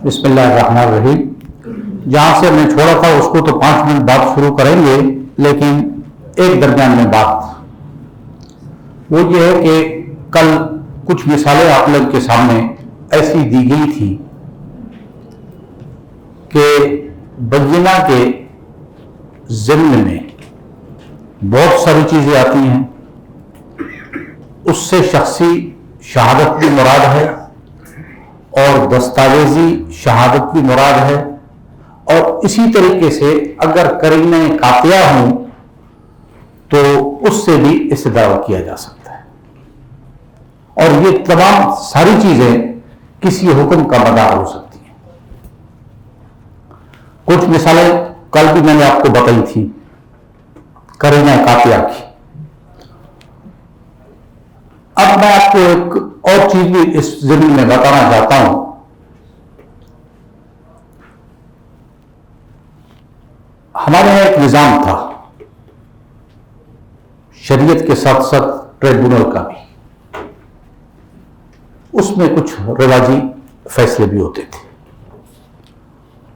بسم اللہ الرحمن الرحیم. جہاں سے میں چھوڑا تھا اس کو تو 5 منٹ بعد شروع کریں گے، لیکن ایک درمیان میں بات وہ یہ ہے کہ کل کچھ مثالیں آپ لوگ کے سامنے ایسی دی گئی تھی کہ بینہ کے ضمن میں بہت ساری چیزیں آتی ہیں. اس سے شخصی شہادت بھی مراد ہے اور دستاویزی شہادت بھی مراد ہے، اور اسی طریقے سے اگر قرینہ قاطعہ ہوں تو اس سے بھی استدلال کیا جا سکتا ہے. اور یہ تمام ساری چیزیں کسی حکم کا مدار ہو سکتی ہیں. کچھ مثالیں کل بھی میں نے آپ کو بتائی تھی قرینہ قاطعہ کی. اب میں آپ کو ایک اور چیز بھی اس ضمن میں بتانا چاہتا ہوں. ہمارے یہاں ایک نظام تھا شریعت کے ساتھ ساتھ ٹریبونل کا بھی. اس میں کچھ رواجی فیصلے بھی ہوتے تھے.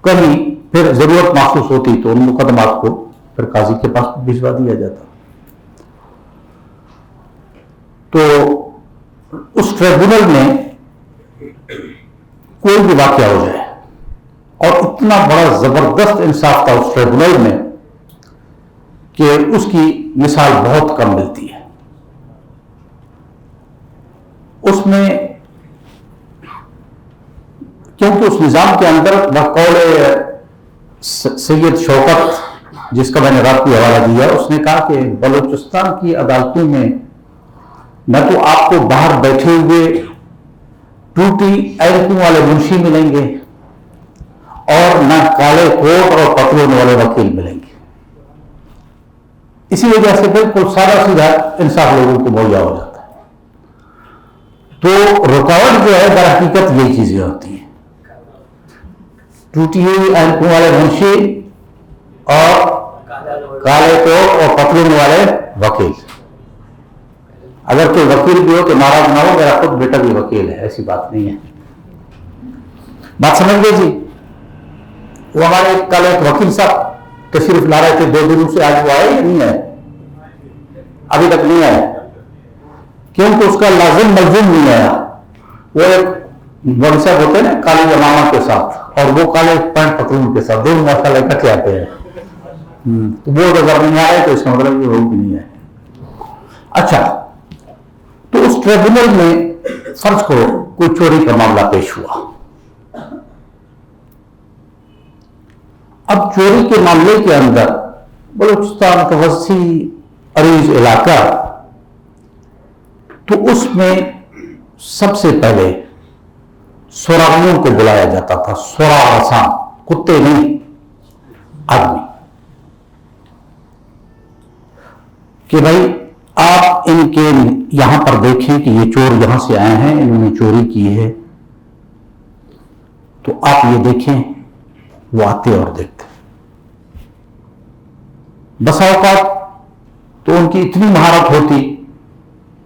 کبھی پھر ضرورت محسوس ہوتی تو ان مقدمات کو پھر قاضی کے پاس بھجوا دیا جاتا. تو اس ٹریبونل میں کوئی بھی واقعہ ہو جائے، اور اتنا بڑا زبردست انصاف تھا اس ٹریبونل میں کہ اس کی مثال بہت کم ملتی ہے. اس میں کیونکہ اس نظام کے اندر بقول سید شوکت، جس کا میں نے رات کو حوالہ دیا، اس نے کہا کہ بلوچستان کی عدالتوں میں نہ تو آپ کو باہر بیٹھے ہوئے ٹوٹی اینکوں والے منشی ملیں گے اور نہ کالے کوٹ اور پتلون والے وکیل ملیں گے. اسی وجہ سے بالکل سادہ سیدھا انصاف لوگوں کو مہیا ہو جاتا ہے. تو رکاوٹ جو ہے در حقیقت یہی چیزیں ہوتی ہیں، ٹوٹی ہوئی اینکوں والے منشی اور کالے کوٹ اور پتلون والے وکیل. اگر کوئی وکیل بھی ہو تو ناراض نہ ہو، میرا خود بیٹا بھی وکیل ہے، ایسی بات نہیں ہے. بات سمجھ گئے جی؟ وہ ہمارے کل ایک وکیل صاحب تشریف لا رہے تھے 2 دنوں سے، آج وہ آئے یا نہیں آئے؟ ابھی تک نہیں آئے کیونکہ اس کا لازم ملزوم نہیں آیا. وہ ایک مولوی صاحب ہوتے ہیں نا کالے امامہ کے ساتھ، اور وہ کالے پینٹ پتلون کے ساتھ، دونوں ماشاءاللہ اکٹھے آتے ہیں. تو وہ اگر نہیں آئے تو اس کا مطلب وہ بھی نہیں ہے. اچھا، تو اس ٹریبونل میں فرض کرو کوئی چوری کا معاملہ پیش ہوا. اب چوری کے معاملے کے اندر بلوچستان کا وسیع عریض علاقہ، تو اس میں سب سے پہلے سراغیوں کو بلایا جاتا تھا. سراغ رساں، کتے نہیں، آدمی، کہ بھائی آپ ان کے یہاں پر دیکھیں کہ یہ چور یہاں سے آئے ہیں، انہوں نے چوری کی ہے، تو آپ یہ دیکھیں. وہ آتے اور دیکھتے. بسا اوقات تو ان کی اتنی مہارت ہوتی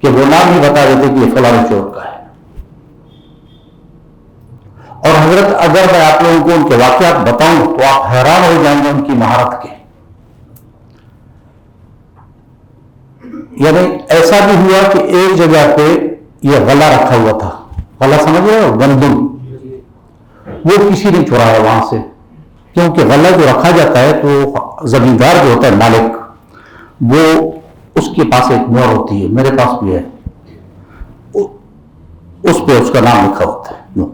کہ وہ نام ہی بتا دیتے کہ یہ فلاں چور کا ہے. اور حضرت اگر میں آپ لوگوں کو ان کے واقعات بتاؤں تو آپ حیران ہو جائیں گے ان کی مہارت کے. یعنی ایسا بھی ہوا کہ ایک جگہ پہ یہ غلہ رکھا ہوا تھا. غلہ سمجھ رہے ہو؟ گندم. وہ کسی نے چرایا وہاں سے، کیونکہ غلہ جو رکھا جاتا ہے تو زمیندار جو ہوتا ہے مالک، وہ اس کے پاس ایک مہر ہوتی ہے، میرے پاس بھی ہے، اس پہ اس کا نام لکھا ہوتا ہے.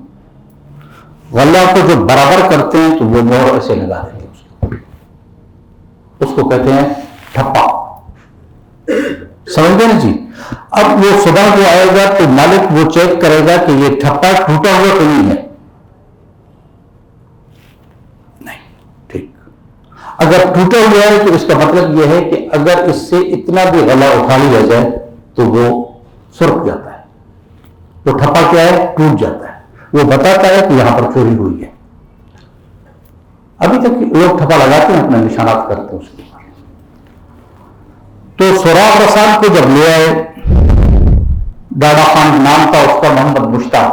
غلہ کو جو برابر کرتے ہیں تو وہ مہر ایسے لگا دیتے ہیں. اس کو کہتے ہیں ٹھپا. سمجھ گئے نا جی؟ اب وہ صبح کو آئے گا تو مالک وہ چیک کرے گا کہ یہ ٹھپا ٹوٹا ہوا تو نہیں ہے. نہیں، ٹھیک. اگر ٹوٹا ہوا ہے تو اس کا مطلب یہ ہے کہ اگر اس سے اتنا بھی غلہ اٹھا لیا جائے تو وہ سرخ جاتا ہے. وہ ٹھپا کیا ہے؟ ٹوٹ جاتا ہے. وہ بتاتا ہے کہ یہاں پر چوری ہوئی ہے. ابھی تک لوگ ٹھپا لگاتے ہیں، اپنے نشانات کرتے ہیں اس کے. تو سراغ رسان کو جب لے آئے، ڈاڈا خان نام تھا اس کا، محمد مشتاق،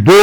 2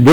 2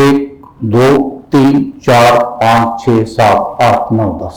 1 2 3 4 5 6 7 8 9 10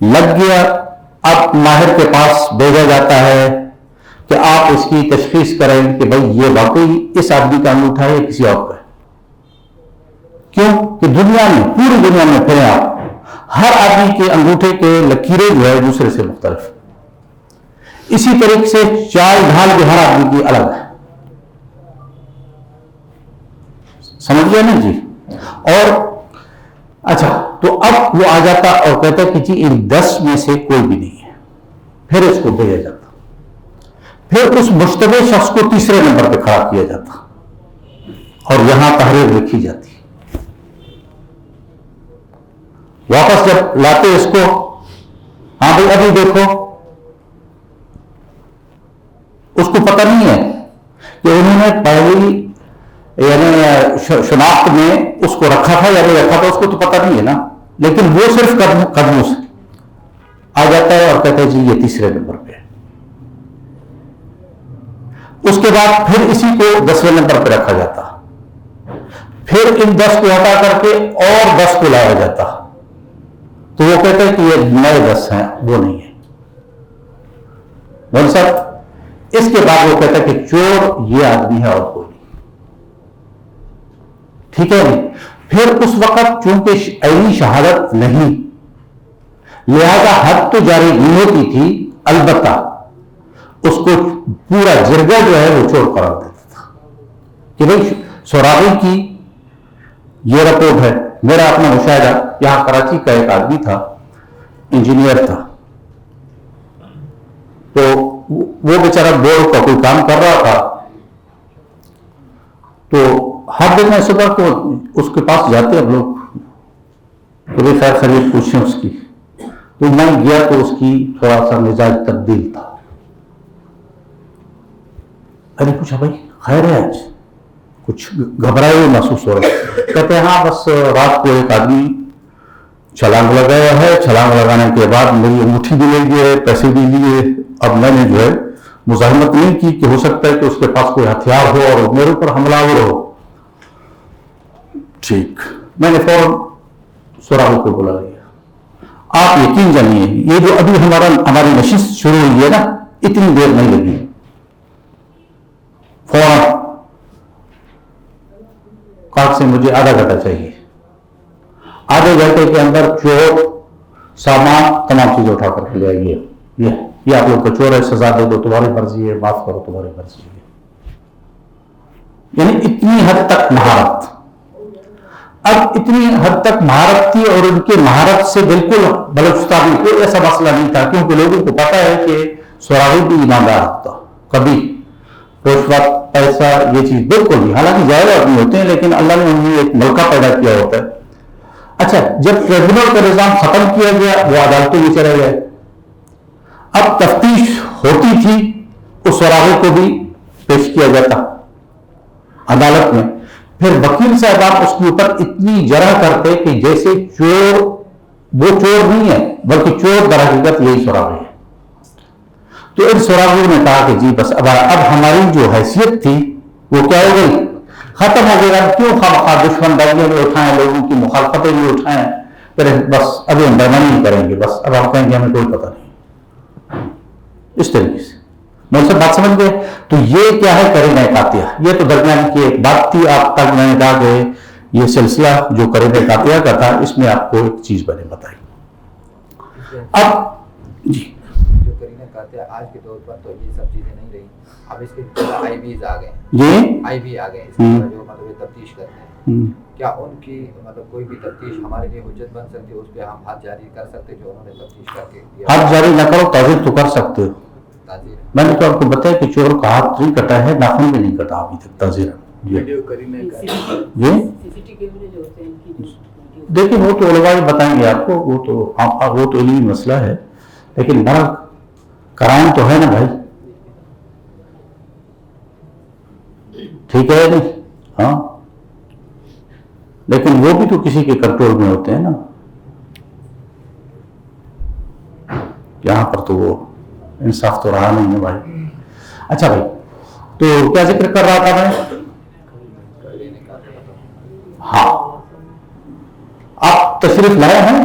لگ گیا، اب ماہر کے پاس بھیجا جاتا ہے کہ آپ اس کی تشخیص کریں کہ بھائی یہ واقعی اس آدمی کا انگوٹھا ہے یا کسی اور کا ہے۔ کیوں کہ دنیا میں، پوری دنیا میں پھریں آپ، ہر آدمی کے انگوٹھے کے لکیریں جو ہے دوسرے سے مختلف، اسی طریقے سے چال ڈھال بھی ہر آدمی کی الگ ہے، سمجھ گئے نا جی؟ اور اچھا، تو اب وہ آ جاتا اور کہتا کہ جی ان 10 میں سے کوئی بھی نہیں ہے، پھر اس کو بھیجا جاتا، پھر اس مشتبہ شخص کو تیسرے نمبر پہ کھڑا کیا جاتا اور یہاں تحریر لکھی جاتی۔ واپس جب لاتے اس کو، ہاں بھائی ابھی دیکھو، اس کو پتہ نہیں ہے کہ انہوں نے پہلی یعنی شناخت میں اس کو رکھا تھا یا نہیں رکھا تھا، اس کو تو پتہ نہیں ہے نا، لیکن وہ صرف قدموں سے آ جاتا ہے اور کہتا ہے جی یہ تیسرے نمبر پہ ہے۔ اس کے بعد پھر اسی کو 10ویں نمبر پہ رکھا جاتا، پھر ان 10 کو ہٹا کر کے اور 10 کو لایا جاتا، تو وہ کہتے ہیں کہ یہ نئے 10 ہیں، وہ نہیں ہے بول صاحب۔ اس کے بعد وہ کہتا ہے کہ چور یہ آدمی ہے اور کوئی نہیں، ٹھیک ہے نہیں؟ پھر اس وقت چونکہ عینی شہادت نہیں، لہذا حد تو جاری نہیں ہوتی تھی، البتہ اس کو پورا جرگہ جو ہے وہ چور قرار دیتا تھا کہ بھائی سوراخی کی یہ رپورٹ ہے۔ میرا اپنا مشاہدہ، یہاں کراچی کا ایک آدمی تھا، انجینئر تھا، تو وہ بیچارہ بورڈ کا کوئی کام کر رہا تھا، تو ہر دن میں صبح کو اس کے پاس جاتے ہیں لوگ کہ بھائی خیر خرید پوچھیں اس کی، تو میں گیا تو اس کی تھوڑا سا مزاج تبدیل تھا۔ ارے پوچھا بھائی خیر ہے آج، کچھ گھبرائے ہوئے محسوس ہو رہا ہے؟ کہتے ہیں ہاں بس رات کو ایک آدمی چھلانگ لگایا ہے، چھلانگ لگانے کے بعد میری انگوٹھی بھی لے گئے، پیسے بھی لیے، اب میں نے جو ہے مزاحمت نہیں کی کہ ہو سکتا ہے کہ اس کے پاس کوئی ہتھیار ہو اور میرے اوپر حملہ ہو۔ ٹھیک، میں نے فوراً سوراخی کو بلا لیا۔ آپ یقین جانیے یہ جو ابھی ہماری نشست شروع ہوئی ہے نا، اتنی دیر نہیں لگی، فوراً کاٹ سے مجھے آدھا گھنٹہ چاہیے، آدھے گھنٹے کے اندر چور سامان تمام چیزیں اٹھا کر کے لے آئیے، یہ آپ لوگ کو چور ہے، سزا دے دو تمہاری مرضی ہے، معاف کرو تمہاری مرضی ہے۔ یعنی اتنی حد تک مہارت، اب اتنی حد تک مہارت تھی، اور ان کی مہارت سے بالکل بلوچستان میں کوئی ایسا مسئلہ نہیں تھا، کیونکہ لوگوں کو پتا ہے کہ سوراخی بھی ایماندار ہوتا، کبھی رشوت پیسہ یہ چیز بالکل نہیں، حالانکہ جائز آدمی ہوتے ہیں لیکن اللہ نے انہیں ایک ملکہ پیدا کیا ہوتا ہے۔ اچھا، جب ٹریبونل کا نظام ختم کیا گیا، وہ عدالتوں میں چلے گئے، اب تفتیش ہوتی تھی، اس سوراخی کو بھی پیش کیا جاتا عدالت میں، پھر وکیل صاحبان اس کے اوپر اتنی جرح کرتے کہ جیسے چور وہ چور نہیں ہے، بلکہ چور در حقیقت یہی سوراخی ہے۔ تو ان سوراخیوں نے کہا کہ جی بس اب ہماری جو حیثیت تھی وہ کیا ہو گئی، ختم ہو گئی، اب کیوں خواہ دشمن داریاں بھی اٹھائیں، لوگوں کی مخالفتیں بھی اٹھائیں، پھر بس ابھی ہم بیمانی نہیں کریں گے، بس اب ہم کہیں گے ہمیں کوئی پتہ نہیں، اس طریقے سے۔ میں سے بات سمجھ گئے؟ تو یہ کیا ہے قرینہ قاطعہ، یہ تو درمیان کی ایک بات تھی۔ آپ تک میں نے کہا کہ یہ سلسلہ جو قرینہ قاطعہ کا تھا، اس میں آپ کو ایک چیز میں نے بتائی۔ اب جی جو قرینہ قاطعہ آج کے دور پر تو یہ سب چیزیں نہیں رہی، اب اس کے آئی بیز آ گئے، جی آئی بی آ گئے، اس جو مطلب تفتیش کرتے ہیں، کیا ان کی مطلب کوئی بھی تفتیش ہمارے لیے حجت بن سکتی ہے؟ اس پہ ہم ہاتھ جاری کر سکتے جو انہوں نے تفتیش کر کے دیا؟ ہاتھ جاری نہ کرو، تعزیر تو کر سکتے ہو۔ تعزیر میں نے تو آپ کو بتایا کہ چور کا ہاتھ نہیں کٹا ہے، ناخن بھی نہیں کٹا ابھی تک تعزیر۔ جی دیکھیں وہ تو علماء بتائیں گے آپ کو، وہ تو علمی مسئلہ ہے، لیکن بڑا کرائم تو ہے نا بھائی، ٹھیک ہے نہیں؟ ہاں، لیکن وہ بھی تو کسی کے کنٹرول میں ہوتے ہیں نا، یہاں پر تو وہ انصاف تو رہا نہیں ہے بھائی۔ اچھا بھائی، تو کیا ذکر کر رہا تھا میں؟ ہاں، آپ تشریف لائے ہیں؟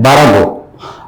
12(2),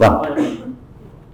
1।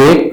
1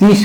30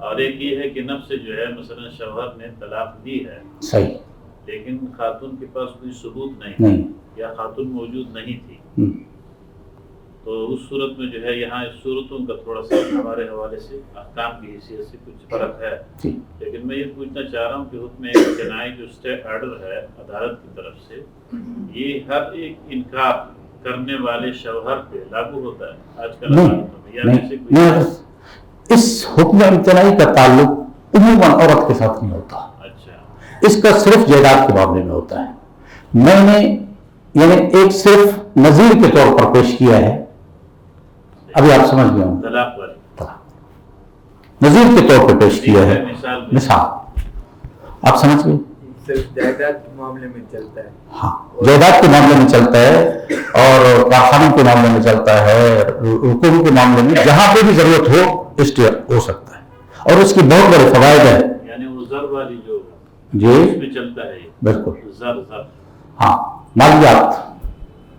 اور ایک یہ ہے کہ نفس سے جو ہے مثلا شوہر نے طلاق دی ہے صحیح، لیکن خاتون کے پاس کوئی ثبوت نہیں یا خاتون موجود نہیں تھی، تو اس صورت میں جو ہے یہاں اس صورتوں کا تھوڑا سا ہمارے حوالے سے احکام کی حیثیت سے کچھ فرق ہے، لیکن میں یہ پوچھنا چاہ رہا ہوں کہ حکم امتناعی جو اسٹے آرڈر ہے عدالت کی طرف سے، یہ ہر ایک انکار کرنے والے شوہر پہ لاگو ہوتا ہے آج کل عدالتوں میں، یا جیسے کوئی اس حکم امتناعی کا تعلق عموماً عورت کے ساتھ نہیں ہوتا، اچھا اس کا صرف جائیداد کے معاملے میں ہوتا ہے۔ میں نے یعنی ایک صرف نظیر کے طور پر پیش کیا ہے، ابھی آپ سمجھ گئے ہوں، طلاق والی نظیر کے طور پہ پیش کیا ہے، مثال آپ سمجھ گئے، صرف جائیداد کے معاملے میں چلتا ہے، ہاں جائیداد کے معاملے میں چلتا ہے اور کارخانوں کے معاملے میں چلتا ہے، حکومت کے معاملے میں جہاں پہ بھی ضرورت ہو اسٹے ہو سکتا ہے، اور اس کی بہت بڑے فوائد ہیں۔ یعنی وہ زر والی جو جی اس میں چلتا ہے، بالکل، زر ہاں مالیات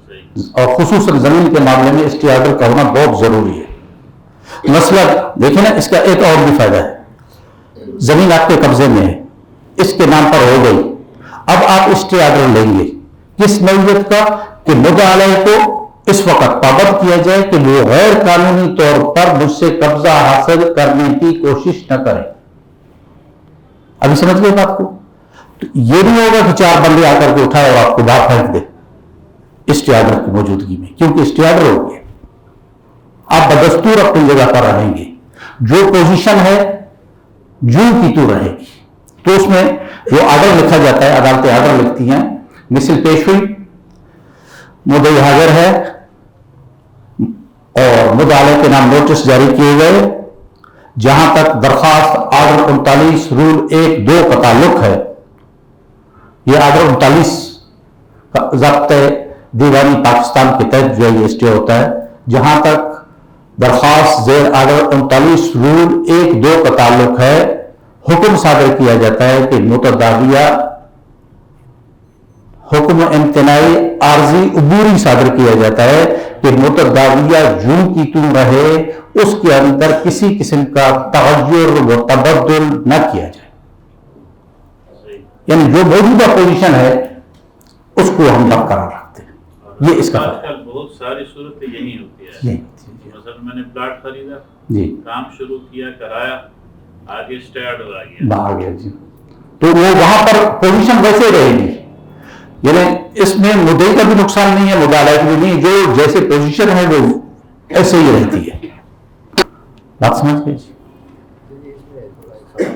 صحیح، اور خصوصاً زمین کے معاملے میں اسٹے آرڈر کا ہونا بہت ضروری ہے۔ مسئلہ دیکھیں نا، اس کا ایک اور بھی فائدہ ہے، زمین آپ کے قبضے میں ہے، اس کے نام پر ہو گئی، اب آپ اسٹے آرڈر لیں گے کس نوعیت کا کہ مدعا علیہ کو اس وقت پابند کیا جائے کہ وہ غیر قانونی طور پر مجھ سے قبضہ حاصل کرنے کی کوشش نہ کرے۔ ابھی سمجھ گئے بات کو؟ تو یہ نہیں ہوگا کہ چار بندے آ کر کے اٹھائے اور آپ کو باہر پھینک دے اسٹے آرڈر کی موجودگی میں، کیونکہ اسٹے آرڈر ہو گیا، آپ بدستور اپنی جگہ پر رہیں گے، جو پوزیشن ہے جو کی تو رہے گی۔ تو اس میں وہ آرڈر لکھا جاتا ہے، عدالتیں آرڈر لکھتی ہیں، مثل پیش ہوئی، مدعی حاضر ہے اور مدعا علیہ کے نام نوٹس جاری کیے گئے، جہاں تک درخواست آرڈر 39 رول 1(2) کا تعلق ہے، یہ آرڈر 39 کا ضابطۂ دیوانی پاکستان کے تحت جو ہے یہ اسٹے ہوتا ہے، جہاں تک درخواست زیر آرڈر 39 رول 1(2) کا تعلق ہے، حکم صادر کیا جاتا ہے کہ متداویہ حکم امتناعی عارضی عبوری صادر کیا جاتا ہے کہ متداویہ جوں کی توں رہے، اس کے اندر کسی قسم کا تغیر و تبدل نہ کیا جائے، یعنی جو موجودہ پوزیشن ہے اس کو ہم برقرار رکھتے ہیں۔ یہ اس کا آج کل بہت ساری صورتیں یہی ہوتی ہے، مثلا میں نے پلاٹ خریدا، جی کام شروع کیا، کرایا، آگے اسٹے آرڈر آ گیا، باہر گیا جی، تو وہ وہاں پر پوزیشن ویسے رہے گی، یعنی اس میں مدعی کا بھی نقصان نہیں ہے، مدعا علیہ کا بھی نہیں، جو جیسے پوزیشن ہے وہ ایسے ہی رہتی ہے۔ بات سمجھ گئے جی؟ اس میں تھوڑا ایک سوال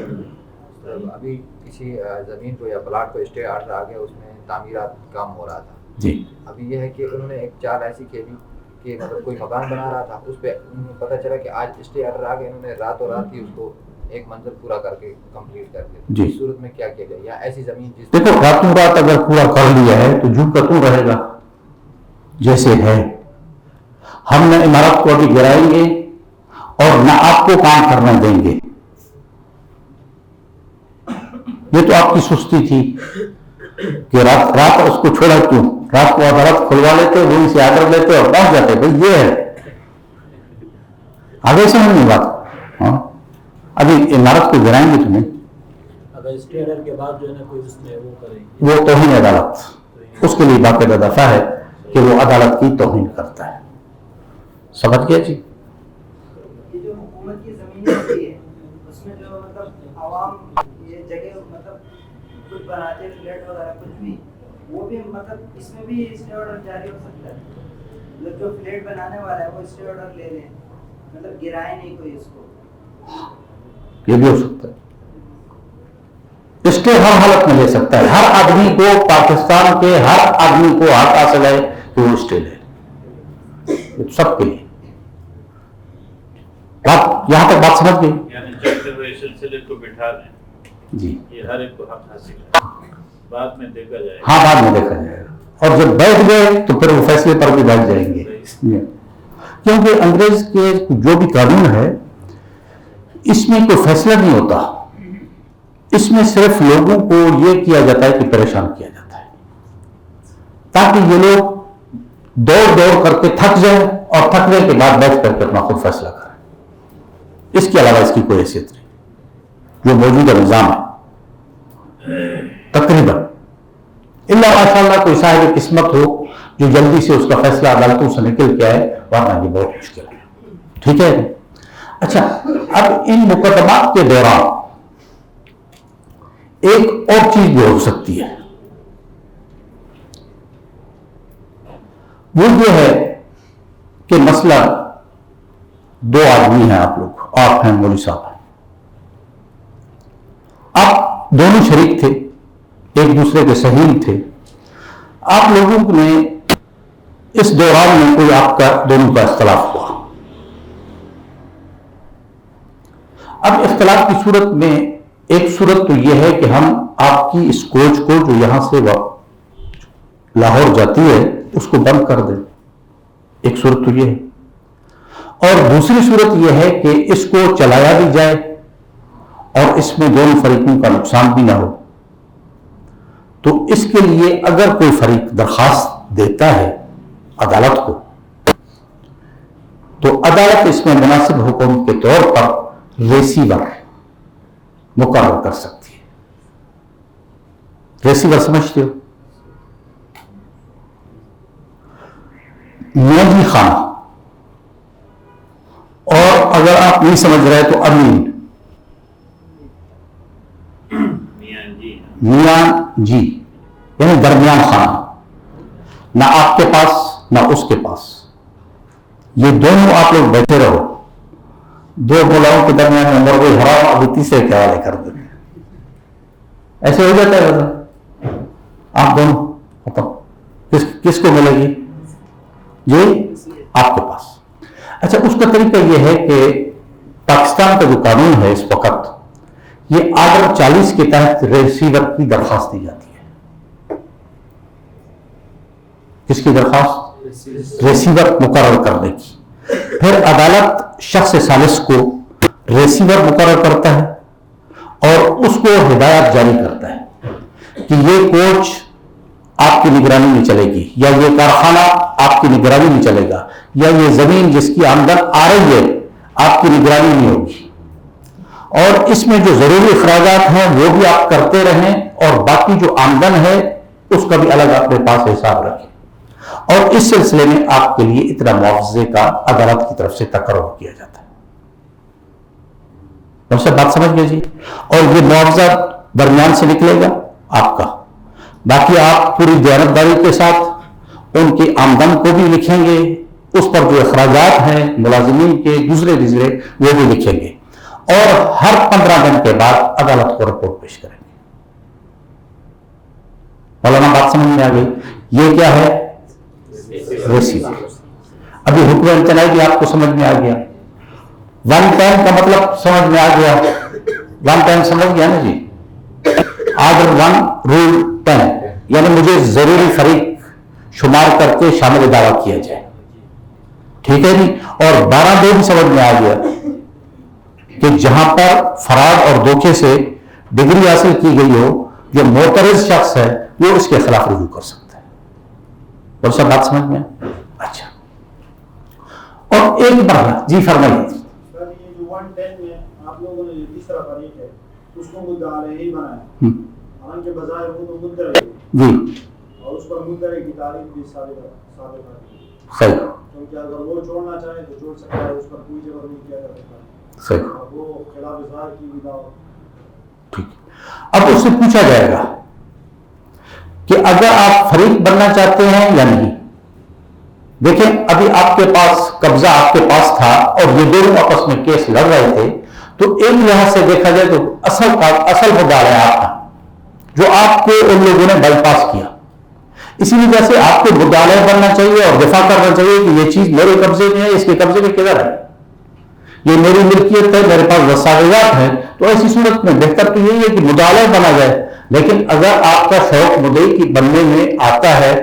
ہے، ابھی کسی زمین کو یا پلاٹ کو اسٹے آرڈر آ گیا، اس میں تعمیرات کام ہو رہا تھا جی ابھی یہ ہے کہ انہوں نے ایک چال ایسی کھیلی کہ مطلب کوئی مکان بنا رہا تھا، اس پہ پتہ چلا کہ آج اسٹے آرڈر آ گئے، انہوں نے راتوں رات ہی اس کو ایک منزل پورا کر کے کمپلیٹ کر دیا، جی۔ اس صورت میں کیا کیا جائے؟ یا ایسی زمین جس دیکھو راتوں رات اگر پورا کر لیا ہے تو جو کا تو رہے گا جیسے ہے، ہم نہ عمارت کو ابھی گرائیں گے اور نہ آپ کو کام کرنا دیں گے، یہ تو آپ کی سستی تھی کہ رات اس کو چھوڑا کیوں، رات کو عدالت کھلوا لیتے، وہیں سے آرڈر لیتے اور پہنچ جاتے، بھائی یہ ہے آگے سمجھ نہیں بات، ہاں ابھی عمارت کو گرائیں گے تمہیں، اگر اسٹے آرڈر کے بعد جو ہے نا کوئی اس میں وہ کرے وہ توہین عدالت، اس کے لیے باقاعدہ دفعہ ہے کہ وہ عدالت کی توہین کرتا ہے۔ سمجھ گیا جی؟ یہ جو حکومت کی زمینیں ہوتی ہے اس میں جو مطلب عوام یہ جگہ مطلب کچھ بناتے فلیٹ وغیرہ کچھ بھی، وہ بھی مطلب اس میں بھی اسٹے آرڈر جاری ہو سکتا ہے، مطلب جو فلیٹ بنانے والا ہے وہ اسٹے آرڈر لے لیں، مطلب گرائے نہیں کوئی اس کو، یہ بھی ہو سکتا ہے، اسٹے ہر حالت میں لے سکتا ہے، ہر آدمی کو، پاکستان کے ہر آدمی کو حق حاصل ہے کہ وہ اسٹے لے، سب کے لیے۔ بات یہاں تک بات سمجھ گئی؟ یعنی چلتے ہوئے سلسلے کو بٹھا دیں، جی یہ ہر ایک کو حق حاصل ہے، بعد میں دیکھا جائے گا۔ ہاں بعد میں دیکھا جائے گا، اور جب بیٹھ گئے تو پھر وہ فیصلے پر بھی بیٹھ جائیں گے، کیونکہ انگریز کے جو بھی قانون ہے اس میں کوئی فیصلہ نہیں ہوتا، اس میں صرف لوگوں کو یہ کیا جاتا ہے کہ پریشان کیا جاتا ہے تاکہ یہ لوگ دوڑ کر کے تھک جائیں اور تھکنے کے بعد بیٹھ کر کے اپنا خود فیصلہ کریں، اس کے علاوہ اس کی کوئی حیثیت نہیں۔ جو موجودہ نظام ہے تقریباً، الا ماشاء اللہ کوئی صاحب قسمت ہو جو جلدی سے اس کا فیصلہ عدالتوں سے نکل کے آئے، ورنہ یہ بہت مشکل ہے. ٹھیک ہے. اچھا، اب ان مقدمات کے دوران ایک اور چیز بھی ہو سکتی ہے، وہ جو ہے کہ مسئلہ دو آدمی ہیں، آپ لوگ، آپ ہیں، مولوی صاحب ہیں، آپ دونوں شریک تھے، ایک دوسرے کے سہیل تھے. آپ لوگوں نے اس دوران میں کوئی آپ کا دونوں کا اختلاف ہوا. اب اختلاف کی صورت میں ایک صورت تو یہ ہے کہ ہم آپ کی اس کوچ کو جو یہاں سے لاہور جاتی ہے اس کو بند کر دیں، ایک صورت تو یہ ہے. اور دوسری صورت یہ ہے کہ اس کو چلایا بھی جائے اور اس میں دونوں فریقوں کا نقصان بھی نہ ہو. تو اس کے لیے اگر کوئی فریق درخواست دیتا ہے عدالت کو تو عدالت اس میں مناسب حکم کے طور پر ریسیور مقرر کر سکتی ہے. ریسیور سمجھتے ہو؟ میاں خانہ، اور اگر آپ نہیں سمجھ رہے تو امین، میاں جی یعنی درمیان خانہ، نہ آپ کے پاس نہ اس کے پاس، یہ دونوں آپ لوگ بیٹھے رہو، دو مولاؤں کے درمیان میں مر گئی حرام، ابھی تیسرے کے حوالے کر دیں. ایسے ہو جاتا ہے. آپ دونوں بتاؤ کس کو ملے گی؟ جی آپ کے پاس. اچھا، اس کا طریقہ یہ ہے کہ پاکستان کا جو قانون ہے اس وقت، یہ آرڈر 40 کے تحت ریسیور کی درخواست دی جاتی ہے. کس کی درخواست؟ ریسیور مقرر کرنے کی. پھر عدالت شخص ثالث کو ریسیور مقرر کرتا ہے اور اس کو ہدایت جاری کرتا ہے کہ یہ کوچ آپ کی نگرانی میں چلے گی، یا یہ کارخانہ آپ کی نگرانی میں چلے گا، یا یہ زمین جس کی آمدن آ رہی ہے آپ کی نگرانی میں ہوگی، اور اس میں جو ضروری اخراجات ہیں وہ بھی آپ کرتے رہیں، اور باقی جو آمدن ہے اس کا بھی الگ اپنے پاس حساب رکھیں، اور اس سلسلے میں آپ کے لیے اتنا معاوضے کا عدالت کی طرف سے تقرر کیا جاتا ہے. بات سمجھ گئے جی؟ اور یہ معاوضہ درمیان سے نکلے گا آپ کا. باقی آپ پوری دیانتداری کے ساتھ ان کی آمدن کو بھی لکھیں گے، اس پر جو اخراجات ہیں ملازمین کے دوسرے وہ بھی لکھیں گے، اور ہر 15 دن کے بعد عدالت کو رپورٹ پیش کریں گے. مولانا بات سمجھ میں آ گئی؟ یہ کیا ہے؟ ریسیور. ابھی حکم امتناعی بھی آپ کو سمجھ میں آ گیا. ون ٹائم کا مطلب سمجھ میں آ گیا. ون ٹائم سمجھ گیا نا جی؟ آرڈر 1 رول 10 یعنی مجھے ضروری فریق شمار کر کے شامل دعویٰ کیا جائے. ٹھیک ہے جی؟ اور 12(2) بھی سمجھ میں آ گیا کہ جہاں پر فراڈ اور دھوکے سے ڈگری حاصل کی گئی ہو، جو معترض شخص ہے وہ اس کے خلاف رجوع کر سکتا ہے. اور سب بات سمجھ میں؟ اچھا، اور ایک مرحلہ جی فرمائیے. سر یہ جو 110 میں آپ لوگوں نے جو تیسرا فریق ہے اس کو مدعا علیہ بنایا، حالانکہ بظاہر وہ تو مدعا ہے جی، اور اس پر مدعا کی تاریخ بھی ثابت ہے. صحیح. کیونکہ اگر وہ چھوڑنا چاہے تو چھوڑ سکتا ہے، اس پر کوئی جبر نہیں کیا جا سکتا. صحیح. وہ خلاف اظہار کی بھی دعوت. ٹھیک. اب اس سے پوچھا جائے گا کہ اگر آپ فریق بننا چاہتے ہیں یا نہیں. دیکھیں ابھی آپ کے پاس قبضہ آپ کے پاس تھا اور یہ دونوں آپس میں کیس لڑ رہے تھے، تو ایک لحاظ سے دیکھا جائے تو اصل مدعا ہے آپ کا، جو آپ کو ان لوگوں نے بائی پاس کیا. اسی وجہ سے آپ کو مدعا بننا چاہیے اور دفاع کرنا چاہیے کہ یہ چیز میرے قبضے میں ہے، اس کے قبضے میں کدھر ہے، یہ میری ملکیت ہے، میرے پاس دستاویزات ہیں. تو ایسی صورت میں بہتر تو یہی ہے کہ مدعا بنا جائے. لیکن اگر آپ کا شوق مدعی کی بننے میں آتا ہے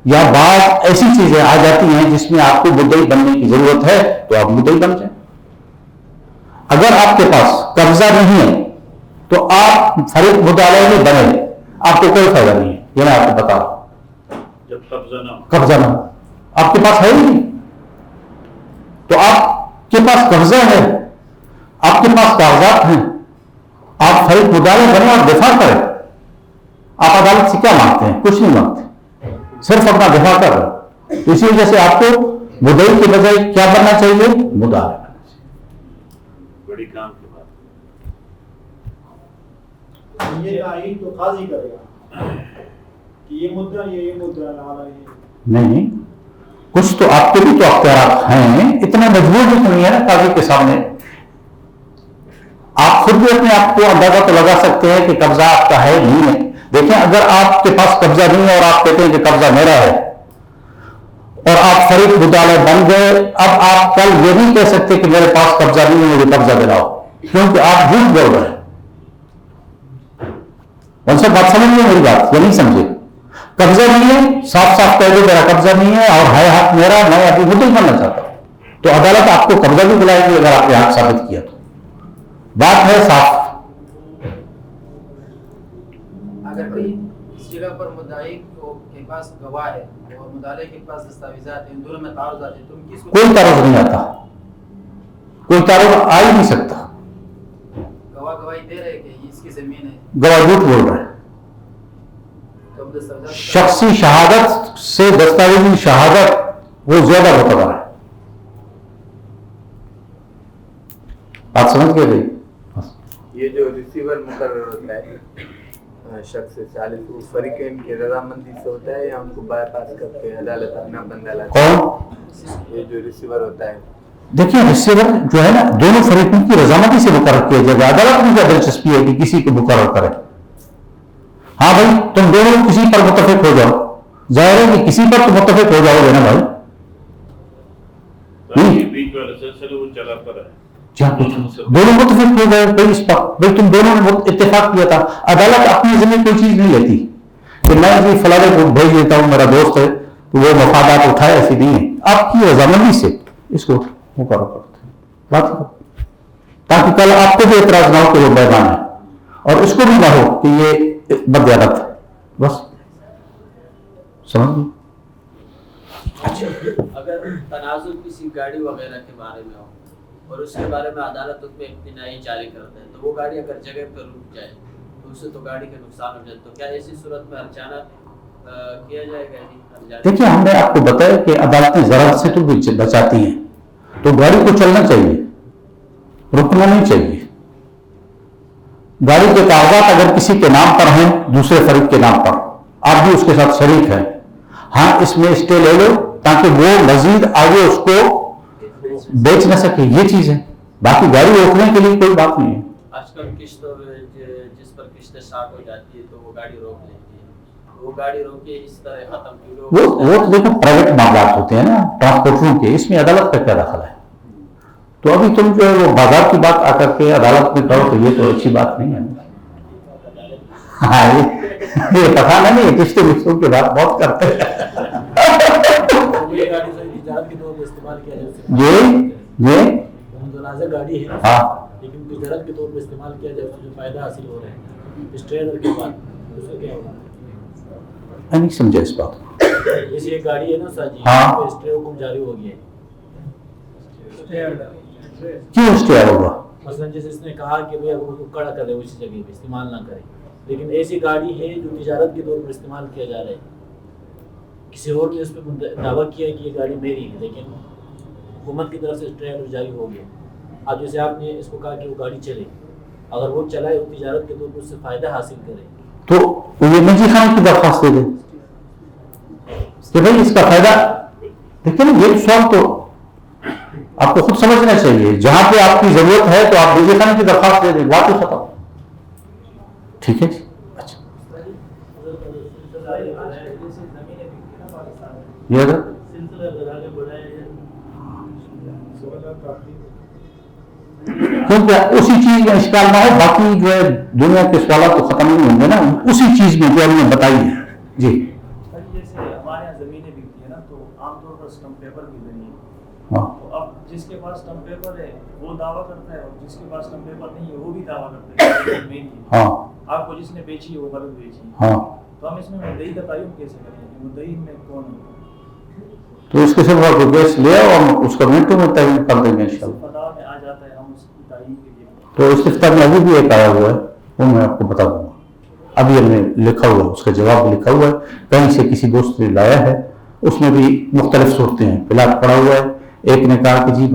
یا بعض ایسی چیزیں آ جاتی ہیں جس میں آپ کو مدعی بننے کی ضرورت ہے تو آپ مدعی بن جائیں. اگر آپ کے پاس قبضہ نہیں ہے تو آپ فریق مدعا میں بنے، آپ کو کوئی فائدہ نہیں ہے. یہ میں آپ کو بتا رہا ہوں. جب قبضہ نہ ہو، آپ کے پاس ہے ہی نہیں، تو آپ کے پاس قبضہ ہے، آپ کے پاس کاغذات ہیں، آپ فریق مدعا بنے اور دفاع کریں. آپ عدالت سے کیا مانگتے ہیں؟ کچھ نہیں مانگتے, صرف اپنا دفاع کر رہے ہیں. تو اسی وجہ سے آپ کو مدعی کے بجائے کیا بننا چاہیے؟ مدعا بننا چاہیے. بڑی کام کی بات. یہ تعین تو قاضی کرے گا کہ یہ مدعا نہیں, کچھ تو آپ کے بھی تو اختیارات ہیں, اتنا مجبور بھی نہیں ہے نا قاضی کے سامنے. آپ خود بھی اپنے آپ کو اندازہ تو لگا سکتے ہیں کہ قبضہ آپ کا ہے نہیں ہے. دیکھیں, اگر آپ کے پاس قبضہ نہیں ہے اور آپ کہتے ہیں کہ قبضہ میرا ہے اور آپ فریق مطالعہ بن گئے, اب آپ کل یہ نہیں کہہ سکتے کہ میرے پاس قبضہ نہیں ہے, مجھے قبضہ دلاؤ, کیونکہ آپ جھوٹ بول رہے ہیں. سب بات سمجھ لیں میری بات, یہ نہیں سمجھے. قبضہ نہیں ہے, صاف صاف کہہ دو میرا قبضہ نہیں ہے اور ہے حق میرا, میں ابھی مدعی بننا چاہتا ہوں, تو عدالت آپ کو قبضہ بھی دلائے گی اگر آپ نے حق ثابت کیا تو. بات ہے صاف. اگر کوئی اس جگہ پر مدعی کے پاس گواہ ہے اور مدعی کے پاس دستاویزات ہیں, ان دونوں میں تعارض آتے ہیں, تو کس کو کوئی تعارض نہیں آتا, کوئی تعارض آ ہی نہیں سکتا. گواہ گواہی دے رہے کہ یہ اس کی زمین ہے, گواہ جھوٹ بول رہے ہیں. تو اب دستاویزات شخصی شہادت سے دستاویزی شہادت وہ زیادہ معتبر ہے. بات سمجھ گئے بھائی؟ یہ جو ریسیور مقرر ہوتا ہے شخص ثالث, وہ فریقین کی رضامندی سے ہوتا ہے یا ان کو بائی پاس کر کے عدالت اپنا بندہ لاتا ہے؟ کون؟ یہ جو ریسیور ہوتا ہے. دیکھیے, ریسیور جو ہے نا دونوں فریقوں کی رضامندی سے مقرر کیا جائے گا. عدالت میں کیا دلچسپی ہے کہ کسی کو مقرر کرے؟ ہاں بھائی, تم دونوں کسی پر متفق ہو جاؤ, ظاہر ہے کہ کسی پر تو متفق ہو جاؤ گے نا بھائی. بیچ والا سلسلہ وہ چلاتا رہے, دونوں متفق ہو گئے بھائی اس پر, بھائی تم دونوں نے اتفاق کیا تھا. عدالت اپنی ذمہ کوئی چیز نہیں لیتی کہ میں بھی فلاں کو بھیج دیتا ہوں, میرا دوست ہے تو وہ مفادات اٹھائے, ایسی نہیں ہے. آپ کی رضامندی سے اس کو مقرر کرتے ہیں, بات کرو, تاکہ کل آپ کو بھی اعتراض نہ ہو کہ وہ بیگان ہے اور اس کو بھی نہ ہو کہ یہ بدیانت ہے. بس سمجھ گئے؟ اچھا, اگر تنازع کسی گاڑی وغیرہ کے بارے میں ہو اور اس کے بارے میں عدالت اس پہ امتناعی جاری کرتا ہے, تو وہ گاڑی اگر جگہ پہ رک جائے تو اس سے تو گاڑی کا نقصان ہو جائے, تو کیا ایسی صورت میں ہرجانہ کیا جائے گا؟ دیکھیے, ہم نے آپ کو بتایا کہ عدالتیں ضرر سے تو بچاتی ہیں, تو گاڑی کو چلنا چاہیے, رکنا نہیں چاہیے. گاڑی کے کاغذات اگر کسی کے نام پر ہیں, دوسرے فریق کے نام پر, آپ بھی اس کے ساتھ شریک ہیں, ہاں اس میں اسٹے لے لو تاکہ وہ مزید آگے اس کو بیچ نہ سکے, یہ چیز ہے. باقی گاڑی روکنے کے لیے کوئی بات نہیں ہے. آج کل قسط جس پر قسط اسٹارٹ ہو جاتی ہے تو وہ گاڑی روک لیتی ہے, وہ گاڑی روکے اس طرح ختم کی. وہ دیکھو پرائیویٹ معاملات ہوتے ہیں نا ٹرانسپورٹروں کے, اس میں عدالت کا کیا دخل ہے؟ تو ابھی تم جو ہے وہ بازار کی بات آ کر کے عدالت میں کرو تو یہ تو اچھی بات نہیں ہے. ہاں, یہ پتا نہیں, قسط وسطوں کی بات بہت کرتے ہیں. گاڑی ہے لیکن تجارت کے طور پر استعمال کیا جائے, جو فائدہ حاصل ہو رہے ہیں اس ٹریلر کے بعد, اس کا کیا ہوگا؟ میں نہیں سمجھا اس بات کو. جیسے یہ گاڑی ہے نا سر جی, ہاں, اسٹے حکم جاری ہو گیا ہے, کیوں اسٹے ہوگا؟ مثلا جیسے اس نے کہا کہ بھئی اگر اس کو کڑا کرے اسی جگہ پہ استعمال نہ کرے, لیکن ایسی گاڑی ہے جو تجارت کے طور پر استعمال کیا جا رہا ہے, کسی اور نے اس پہ دعویٰ کیا ہے کہ یہ گاڑی میری ہے, لیکن حکومت کی طرف سے اسٹے آرڈر جاری ہو گیا. اب جیسے آپ نے اس کو کہا کہ وہ گاڑی چلے, اگر وہ چلائے وہ تجارت کے طور پر اس سے فائدہ حاصل کرے تو یہ منجی خان کی درخواست دے دیں کہ بھائی اس کا فائدہ. دیکھیں نا, یہ سوال تو آپ کو خود سمجھنا چاہیے. جہاں پہ آپ کی ضرورت ہے تو آپ منجی خان کی درخواست دے دیں, بات ہی ختم. ٹھیک ہے جی. اچھا, یہ اگر کیونکہ اسی چیز میں اشکال نہ ہو, باقی جو ہے دنیا کے سوالات تو ختم نہیں ہوں گے نا, اسی چیز میں جو ہم نے بتائی ہے. جی, جیسے ہمارے یہاں زمینیں بکتی ہیں نا, تو عام طور پر اسٹمپ پیپر کی ذریعے, ہاں, تو اب جس کے پاس اسٹمپ پیپر ہے وہ دعویٰ کرتا ہے, اور جس کے پاس اسٹمپ پیپر نہیں ہے وہ بھی دعویٰ کرتا ہے. ہاں, آپ کو جس نے بیچی ہے وہ غلط بیچی ہے, ہاں, تو ہم اس میں مدعی کا تعین کیسے کریں کہ مدعی میں کون ہے؟ تو اس کے ساتھ آپ کو کیس لے اور اس کا منٹوں میں تعین کر دیں گے انشاءاللہ. فتاوی میں آ جاتا ہے, ہم اس تعین کے لیے. تو استفتاء میں ابھی بھی ایک آیا ہوا ہے، وہ میں آپ کو بتا دوں گا. ابھی ہم نے لکھا ہوا ہے، اس کا جواب بھی لکھا ہوا ہے، کہیں سے کسی دوست نے لایا ہے، اس میں بھی مختلف صورتیں ہیں. فلاں پڑا ہوا ہے، ایک نے کہا کہ جی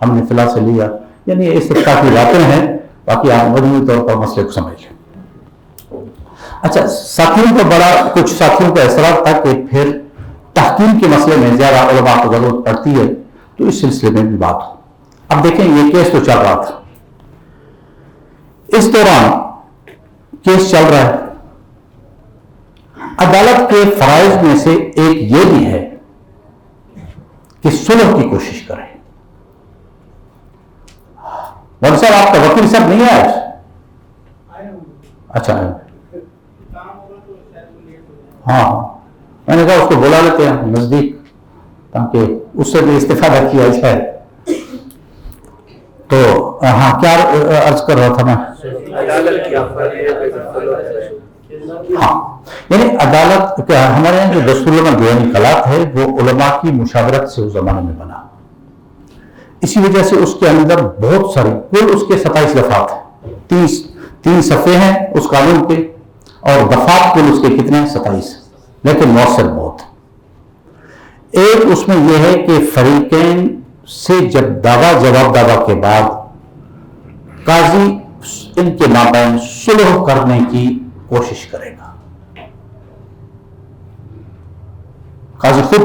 ہم نے فلاں سے لیا، یعنی استفتاء کی باتیں ہیں. باقی آپ مجموعی طور پر مسئلے کو سمجھ لیں. اچھا، ساتھیوں کو کچھ ساتھیوں کا اصرار تھا کہ پھر تحکیم کے مسئلے میں زیادہ علماء کو ضرورت پڑتی ہے، تو اس سلسلے میں بھی بات ہو. اب دیکھیں یہ کیس تو چل رہا تھا، اس دوران کیس چل رہا ہے. عدالت کے فرائض میں سے ایک یہ بھی ہے کہ صلح کی کوشش کریں. مول صاحب آپ کا وکیل صاحب نہیں ہے آج؟ اچھا، ہاں میں نے کہا اس کو بلا لیتے ہیں نزدیک تاکہ اس سے بھی استفادہ کیا جائے. تو ہاں کیا عرض کر رہا تھا میں؟ ہاں، یعنی عدالت ہمارے یہاں جو دستور دیوانی کلات ہے وہ علماء کی مشاورت سے اس زمانے میں بنا. اسی وجہ سے اس کے اندر بہت ساری، کل اس کے 27 دفعات ہیں، 30 صفحے ہیں اس قانون کے، اور دفعات کل اس کے کتنے ہیں؟ 27، لیکن مؤثر بہت. ایک اس میں یہ ہے کہ فریقین سے جب دعویٰ جواب دعویٰ کے بعد قاضی ان کے مابین صلح کرنے کی کوشش کرے گا. قاضی خود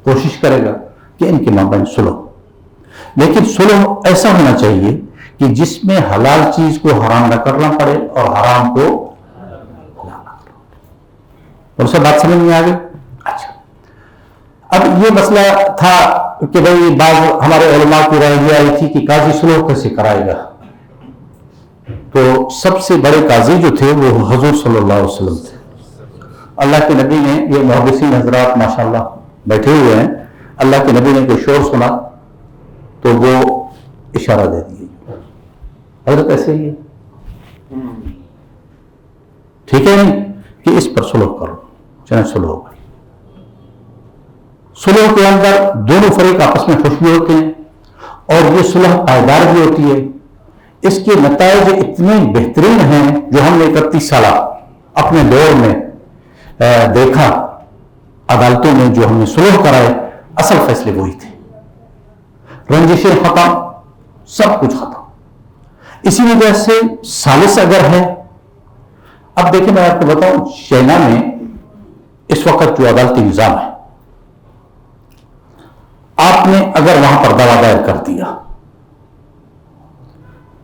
کوشش کرے گا کہ ان کے مابین صلح، لیکن صلح ایسا ہونا چاہیے کہ جس میں حلال چیز کو حرام نہ کرنا پڑے اور حرام کو حلال نہ کرنا پڑے. اور سب بات سمجھ میں آ گئی؟ اچھا، اب یہ مسئلہ تھا کہ بھئی بعض ہمارے علماء کی رائے یہ آئی تھی کہ قاضی صلح کیسے کرائے گا. تو سب سے بڑے قاضی جو تھے وہ حضور صلی اللہ علیہ وسلم تھے. اللہ کے نبی نے، یہ محدثین حضرات ماشاءاللہ بیٹھے ہوئے ہیں، اللہ کے نبی نے کوئی شور سنا تو وہ اشارہ دے دیے، حضرت ایسے ہی ہے، ٹھیک ہے نہیں کہ اس پر صلح کرو. چنانچہ صلح ہو گئی. صلح کے اندر دونوں فریق آپس میں خوش بھی ہوتے ہیں اور یہ صلح پائیدار بھی ہوتی ہے. اس کے نتائج اتنے بہترین ہیں جو ہم نے 31 سالہ اپنے دور میں دیکھا عدالتوں میں، جو ہم نے صلح کرائے، اصل فیصلے وہی تھے. رنجشیں ختم، سب کچھ ختم. اسی وجہ سے ثالث اگر ہے، اب دیکھیں میں آپ کو بتاؤں، چائنا میں اس وقت جو عدالتی نظام ہے، آپ نے اگر وہاں پر دعویٰ دائر کر دیا،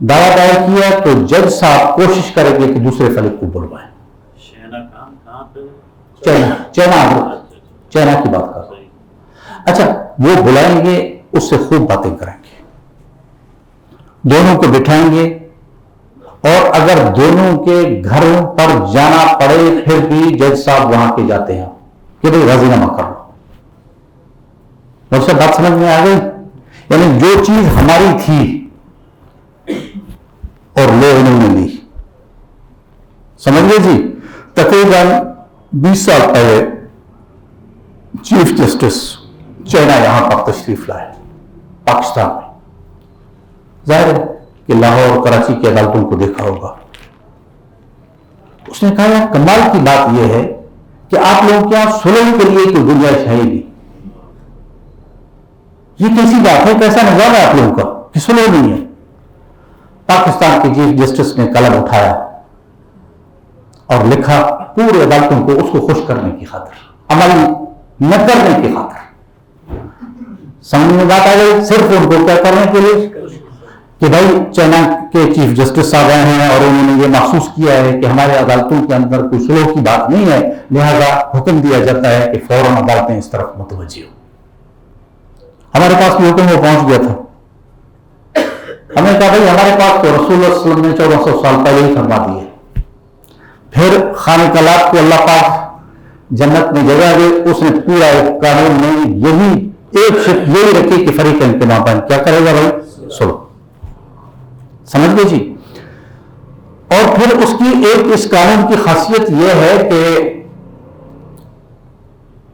دعویٰ دائر کیا تو جج صاحب کوشش کریں گے کہ دوسرے فریق کو بلوائیں. چائنا کی بات کر رہا ہوں. اچھا، وہ بلائیں گے، اس سے خوب باتیں کریں گے، دونوں کو بٹھائیں گے، اور اگر دونوں کے گھروں پر جانا پڑے پھر بھی جج صاحب وہاں کے جاتے ہیں کہ بھائی راضی نامہ کر لو. اور سے بات سمجھ میں آ گئی؟ یعنی جو چیز ہماری تھی اور لو انہوں نے لی. سمجھ گئے جی؟ تقریباً 20 سال پہلے چیف جسٹس چائنا یہاں پر تشریف لائے پاکستان میں. ظاہر ہے کہ لاہور اور کراچی کی عدالتوں کو دیکھا ہوگا. اس نے کہا کمال کی بات یہ ہے کہ آپ لوگوں کے یہاں صلح کے لیے کوئی گنجائش ہے ہی نہیں. یہ کیسی بات ہے، کیسا نظام ہے آپ لوگوں کا کہ صلح نہیں ہے. پاکستان کے چیف جسٹس نے قلم اٹھایا اور لکھا پورے عدالتوں کو اس کو خوش کرنے کی خاطر، عمل نہ کرنے کی خاطر. سمجھ میں بات آ گئی؟ صرف ان کو کیا کرنے کے لیے کہ بھائی چائنا کے چیف جسٹس صاحب آئے ہیں اور انہوں نے یہ محسوس کیا ہے کہ ہمارے عدالتوں کے اندر کوئی صلح کی بات نہیں ہے، لہذا حکم دیا جاتا ہے کہ فوراً عدالتیں اس طرف متوجہ ہو. ہمارے پاس بھی حکم وہ پہنچ گیا تھا. ہم نے کہا بھائی ہمارے پاس تو رسول اللہ صلی اللہ علیہ وسلم نے 1400 سال پہلے ہی فرما دی ہے. پھر خانہ کلات کو اللہ پاک جنت میں جگہ دے، اس نے پورا ایک قانون میں یہی ایک شرط یہی رکھی کہ فریقین کے مابین کیا کرے گا بھائی؟ صلح. سمجھ گئے جی؟ اور پھر اس کی ایک اس قانون کی خاصیت یہ ہے کہ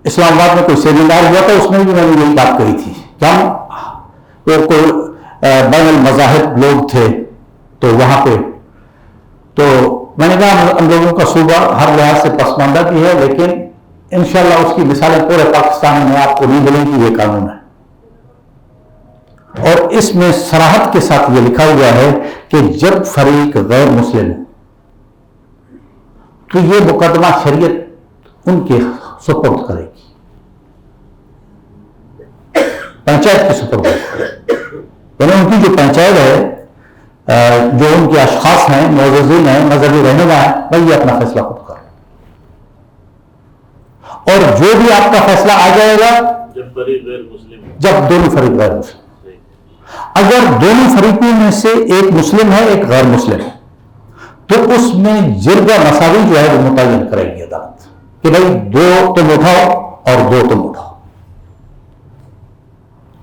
اسلام آباد میں کوئی سیمینار ہوا تھا، اس میں بھی میں نے یہی بات کہی تھی. کیا کوئی بین المذاہب لوگ تھے تو وہاں پہ تو میں نے کہا ہم لوگوں کا صوبہ ہر لحاظ سے پسماندہ بھی ہے، لیکن انشاءاللہ اس کی مثالیں پورے پاکستان میں آپ کو نہیں ملیں گی، یہ قانون ہے۔ اور اس میں صراحت کے ساتھ یہ لکھا ہوا ہے کہ جب فریق غیر مسلم تو یہ مقدمہ شریعت ان کے سپرد کرے گی، پنچایت کی سپرد کرے گی، یعنی ان کی جو پنچایت ہے، جو ان کے اشخاص ہیں، معززین ہیں، مذہبی رہنما ہیں، بھائی یہ اپنا فیصلہ خود کریں، اور جو بھی آپ کا فیصلہ آ جائے گا جب فریق غیر مسلم، جب دونوں فریق غیر مسلم، اگر دونوں فریقوں میں سے ایک مسلم ہے ایک غیر مسلم ہے تو اس میں جرگہ مساوی جو ہے وہ متعین کرے گی عدالت کہ بھائی 2 تم اٹھاؤ اور 2 تم اٹھاؤ،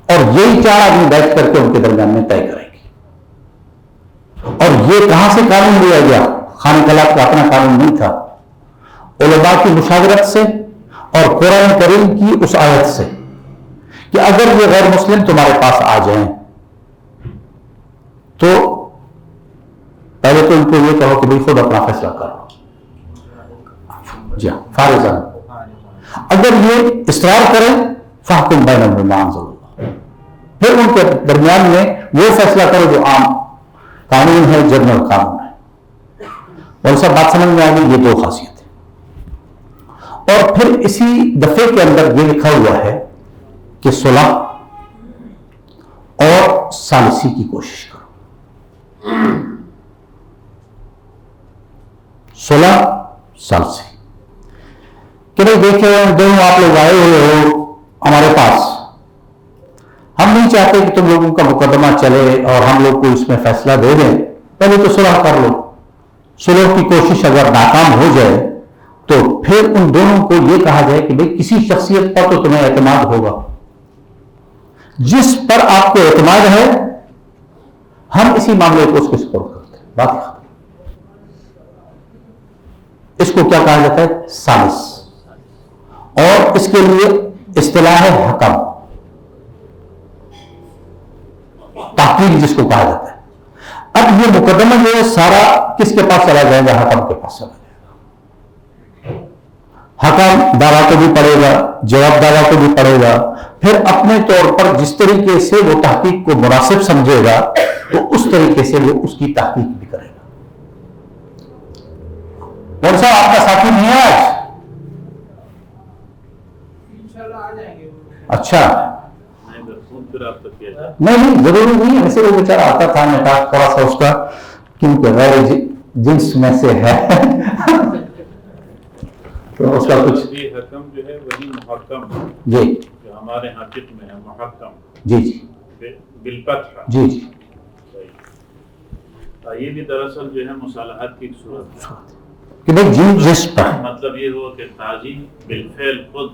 اور یہی 4 آدمی بیٹھ کر کے ان کے درمیان میں طے کریں گے۔ اور یہ کہاں سے قانون لیا گیا؟ خانہ کلاب کا اپنا قانون نہیں تھا، علماء کی مشاورت سے اور قرآن کریم کی اس آیت سے کہ اگر یہ غیر مسلم تمہارے پاس آ جائیں تو پہلے تو ان کو یہ کہو کہ بھائی خود اپنا فیصلہ کرو، جی ہاں فارغان، اگر یہ اصرار کریں فاحکم بینہم بما انزل اللہ، پھر ان کے درمیان میں وہ فیصلہ کرو جو عام قانون ہے، جنرل قانون ہے۔ اور سب بات سمجھ میں آ گئی، یہ 2 خاصیتیں۔ اور پھر اسی دفعے کے اندر یہ لکھا ہوا ہے کہ صلح اور ثالثی کی کوشش کرو، صلح ثالثی کہ بھائی دیکھیں دونوں آپ لوگ آئے ہوئے ہو ہمارے پاس، ہم نہیں چاہتے کہ تم لوگوں کا مقدمہ چلے اور ہم لوگ کو اس میں فیصلہ دے دیں، پہلے تو صلح کر لو۔ صلح کی کوشش اگر ناکام ہو جائے تو پھر ان دونوں کو یہ کہا جائے کہ بھئی کسی شخصیت پر تو تمہیں اعتماد ہوگا، جس پر آپ کو اعتماد ہے ہم اسی معاملے کو اس کے سپرد کرتے ہیں، بات ختم۔ اس کو کیا کہا جاتا ہے؟ ثالث، اور اس کے لیے اصطلاح ہے حکم، تحقیق جس کو کہا جاتا ہے۔ اب یہ مقدمہ جو ہے سارا کس کے پاس چلا جائے گا؟ حکم کے پاس چلا جائے گا۔ حکم دعویٰ کو بھی پڑھے گا، جواب دعویٰ کو بھی پڑھے گا، پھر اپنے طور پر جس طریقے سے وہ تحقیق کو مناسب سمجھے گا تو اس طریقے سے وہ اس کی تحقیق بھی کرے گا۔ کون سا آپ کا ساتھی نہیں ہے آج؟ اچھا نہیں ضروری نہیں ہے، ویسے وہ بیچارہ آتا تھا، میں کہا تھوڑا سا اس کا کیونکہ غیر جنس میں سے ہے تو اس کا کچھ حکم جو ہے وہی محکم جی جو ہمارے ہاں فقہ میں ہے، محکم جی جی بالفتح جی جی، یہ بھی دراصل جو ہے مصالحت کی صورت ہے کہ بھائی جن جس پر مطلب یہ ہوا کہ قاضی بالفعل خود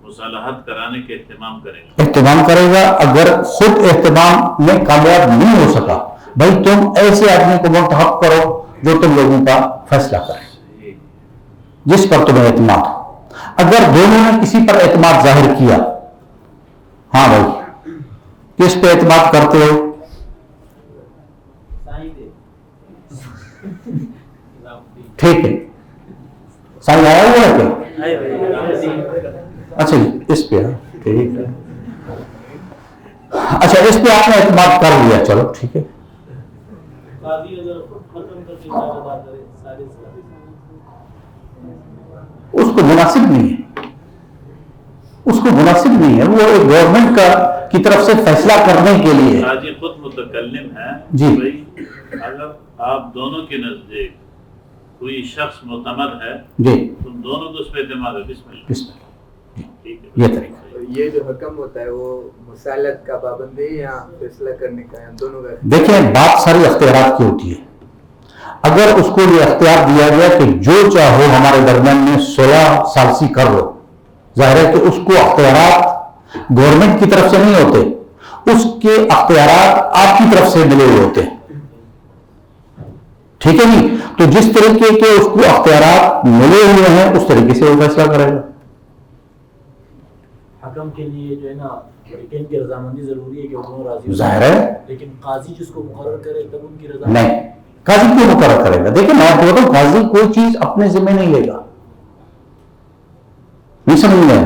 مصالحت کرانے کے اہتمام کرے گا، اہتمام کرے گا۔ اگر خود اہتمام میں کامیاب نہیں ہو سکا، بھائی تم ایسے آدمی کو منتخب کرو جو تم لوگوں کا فیصلہ کرے، جس پر تمہیں اعتماد ہو۔ اگر دونوں نے کسی پر اعتماد ظاہر کیا، ہاں بھائی کس پہ اعتماد کرتے ہو؟ ٹھیک ہے، سائن آیا ہوا ہے کیا؟ اچھا جی اس پہ ٹھیک ہے، اچھا اس پہ آپ نے اعتماد کر لیا، چلو ٹھیک ہے۔ اس کو مناسب نہیں ہے، اس کو مناسب نہیں ہے، وہ ایک گورنمنٹ کا کی طرف سے فیصلہ کرنے کے لیے قاضی خود متکلم ہے جی۔ بھائی اگر آپ دونوں کے نزدیک کوئی شخص معتمد ہے جی تم دونوں کو اس پہ اعتماد ہے، بسم اللہ، بسم اللہ، ٹھیک ہے۔ یہ طریقہ یہ جو حکم ہوتا ہے وہ مسالت کا پابند ہے یا فیصلہ کرنے کا، یا دونوں کا؟ دیکھیں بات ساری اختیارات کی ہوتی ہے۔ اگر اس کو یہ اختیار دیا گیا کہ جو چاہو ہمارے درمیان میں صلح ثالثی کر لو، ظاہر ہے کہ اس کو اختیارات گورنمنٹ کی طرف سے نہیں ہوتے، اس کے اختیارات آپ کی طرف سے ملے ہوئے ہوتے ہیں، ٹھیک ہے جی؟ تو جس طریقے کے اس کو اختیارات ملے ہوئے ہیں اس طریقے سے وہ فیصلہ کرے گا۔ حکم کے لیے جو ہے نا لیکن ان کی رضامندی ضروری ہے کہ وہ دونوں راضی ہوں. ظاہر ہے. لیکن قاضی جس کو مقرر کرے تب ان کی رضا نہیں, قاضی کیوں مقرر کرے گا؟ دیکھیں میں آپ کو بتاؤں, قاضی کوئی چیز اپنے ذمہ نہیں لے گا. نہیں سمجھ میں؟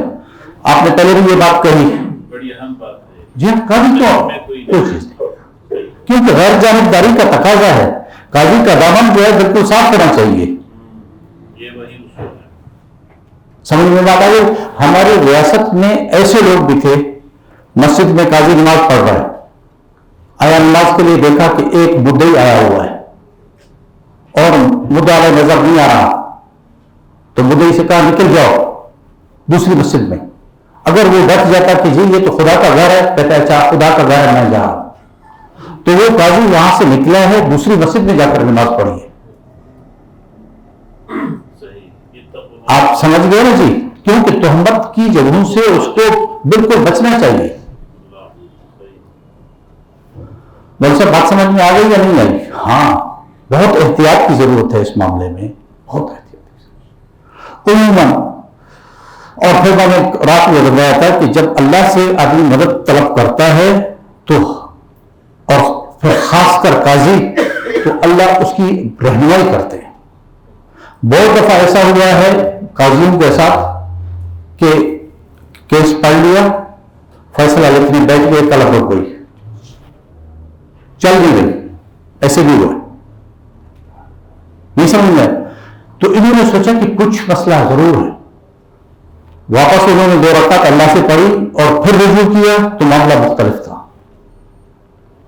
آپ نے پہلے بھی یہ بات کہی. بڑی اہم بات ہے. جی ہاں, قاضی تو کوئی چیز نہیں, کیونکہ غیر جانبداری کا تقاضا ہے. قاضی کا دامن جو ہے بالکل صاف ہونا چاہیے. یہ وہی اصول ہے. سمجھ میں بات آئی. ہماری ریاست میں ایسے لوگ بھی تھے, مسجد میں قاضی نماز پڑھ رہا ہے, آیا نماز کے لیے دیکھا کہ ایک مدعی آیا ہوا ہے اور مدعا نظر نہیں آ رہا, تو مدعی سے کہا نکل جاؤ دوسری مسجد میں. اگر وہ ڈٹ جاتا کہ جی یہ تو خدا کا گھر ہے, کہتا ہے اچھا خدا کا گھر ہے میں جا رہا ہوں, تو وہ قاضی وہاں سے نکلا ہے, دوسری مسجد میں جا کر نماز پڑھی ہے. آپ سمجھ گئے نا جی, کیونکہ تہمت کی جگہوں سے اس کو بالکل بچنا چاہیے. بھائی صاحب بات سمجھ میں آ گئی یا نہیں آئی؟ ہاں, بہت احتیاط کی ضرورت ہے اس معاملے میں, بہت احتیاط عموماً. اور پھر میں نے رات میں بتایا تھا کہ جب اللہ سے آدمی مدد طلب کرتا ہے تو, اور پھر خاص کر قاضی, تو اللہ اس کی رہنمائی کرتے ہیں. بہت دفعہ ایسا ہوا ہے قاضیوں کے ساتھ کہ کیس پڑھ لیا, فیصلہ لکھنے بیٹھ گئے, طلب ہو گئی, چل بھی گئی, ایسے بھی ہوا. نہیں سمجھ میں؟ تو انہوں نے سوچا کہ کچھ مسئلہ ضرور ہے. واپس انہوں نے 2 رکعت اللہ سے پڑھی اور پھر رجوع کیا تو معاملہ مختلف تھا.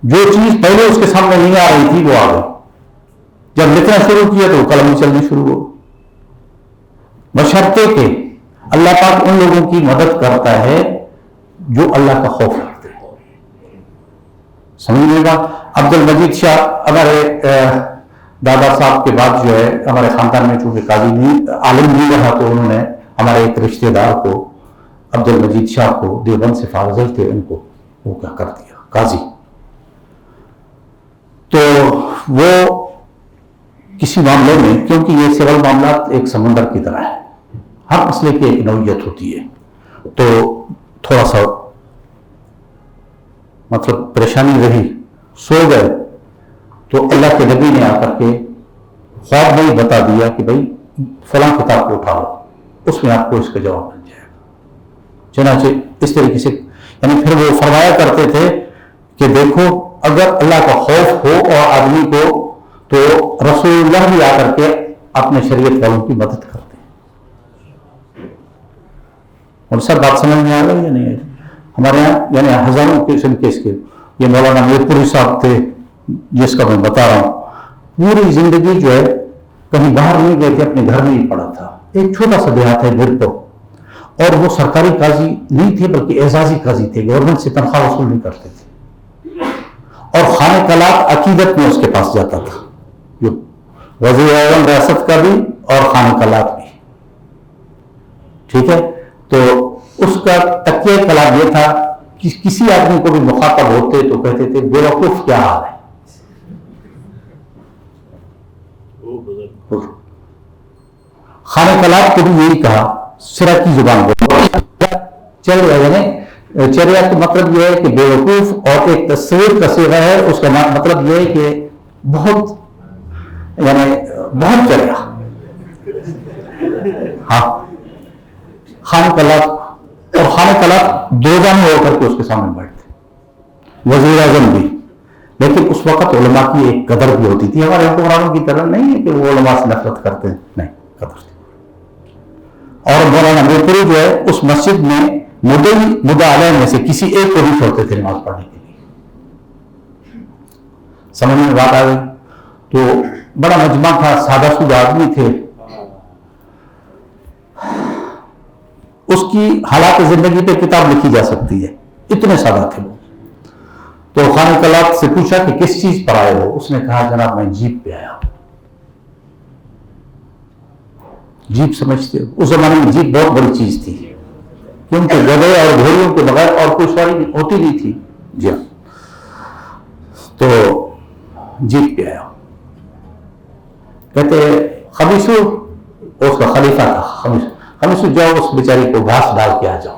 جو چیز پہلے اس کے سامنے نہیں آ رہی تھی وہ آ گئی. جب لکھنا شروع کیا تو قلم چلنی شروع ہو. بشرطے کہ اللہ پاک ان لوگوں کی مدد کرتا ہے جو اللہ کا خوف رکھتے ہیں. سمجھیے گا. عبد المجید شاہ ہمارے دادا صاحب کے بعد جو ہے ہمارے خاندان میں چونکہ قاضی نہیں عالم نہیں رہا, تو انہوں نے ہمارے ایک رشتہ دار کو عبد المجید شاہ کو, دیوبند سے فاضل تھے, ان کو وہ کیا کر دیا قاضی. تو وہ کسی معاملے میں, کیونکہ یہ سول معاملات ایک سمندر کی طرح ہے, ہر مسئلے کی ایک نوعیت ہوتی ہے, تو تھوڑا سا مطلب پریشانی رہی, سو گئے تو اللہ کے نبی نے آ کر کے خواب میں بتا دیا کہ بھائی فلاں کتاب کو اٹھا لو, اس میں آپ کو اس کا جواب مل جائے گا. چنانچہ اس طریقے سے, یعنی پھر وہ فرمایا کرتے تھے کہ دیکھو اگر اللہ کا خوف ہو اور آدمی کو, تو رسول اللہ بھی آ کر کے اپنے شریعت والوں کی مدد کرتے ہیں. اور سب بات سمجھ میں آ گئی یا نہیں ہے؟ ہمارے یہاں یعنی ہزاروں قسم کے اس کے, یہ مولانا میر پوری صاحب تھے جس کا میں بتا رہا ہوں, پوری زندگی جو ہے کہیں باہر نہیں گئے تھے, اپنے گھر میں ہی پڑا تھا. ایک چھوٹا سا دیہات ہے بھرپور, اور وہ سرکاری قاضی نہیں تھے بلکہ اعزازی قاضی تھے, گورنمنٹ سے تنخواہ وصول نہیں کرتے تھے. اور خانہ کلات عقیدت میں اس کے پاس جاتا تھا, جو وزیر اعظم ریاست کا بھی اور خانہ کلات بھی. ٹھیک ہے, تو اس کا تکیہ کلام یہ تھا کہ کسی آدمی کو بھی مخاطب ہوتے تو کہتے تھے بے وقوف کیا حال ہے. خانہ کلات کو بھی یہی کہا, سرا کی زبان چل رہے ہیں. چریا کا مطلب یہ ہے کہ بے وقوف, اور ایک تصویر کا صیغہ ہے, اس کا مطلب یہ ہے کہ بہت, یعنی بہت چریا. ہاں, خانہ کلات, اور خانہ کلات 2 جانے ہو کر کے اس کے سامنے بیٹھتے, وزیر اعظم بھی. لیکن اس وقت علماء کی ایک قدر بھی ہوتی تھی, ہمارے حکمرانوں کی طرح نہیں ہے کہ وہ علماء سے نفرت کرتے ہیں, نہیں, قدر تھی. اور مولانا میرپوری جو ہے اس مسجد میں مدعا علیہ میں سے کسی ایک کو بھی چھوڑتے تھے نماز پڑھنے کے لیے. سمجھ میں بات آ گئی. تو بڑا مجمع تھا, سادہ سودہ آدمی تھے, اس کی حالات زندگی پہ کتاب لکھی جا سکتی ہے, اتنے سادہ تھے وہ. تو خانہ کلات سے پوچھا کہ کس چیز پر آئے ہو, اس نے کہا جناب میں جیپ پہ آیا ہوں. جیپ سمجھتے ہو, اس زمانے میں جیپ بہت بڑی چیز تھی, کیونکہ گدھے اور گھوڑیوں کے بغیر اور کوئی سواری ہوتی نہیں تھی. جی ہاں, تو جیپ پہ آیا. کہتے خمیسو, اس کا خلیفہ تھا, خمیسو جاؤ اس بیچاری کو گھاس ڈال کے آ جاؤ.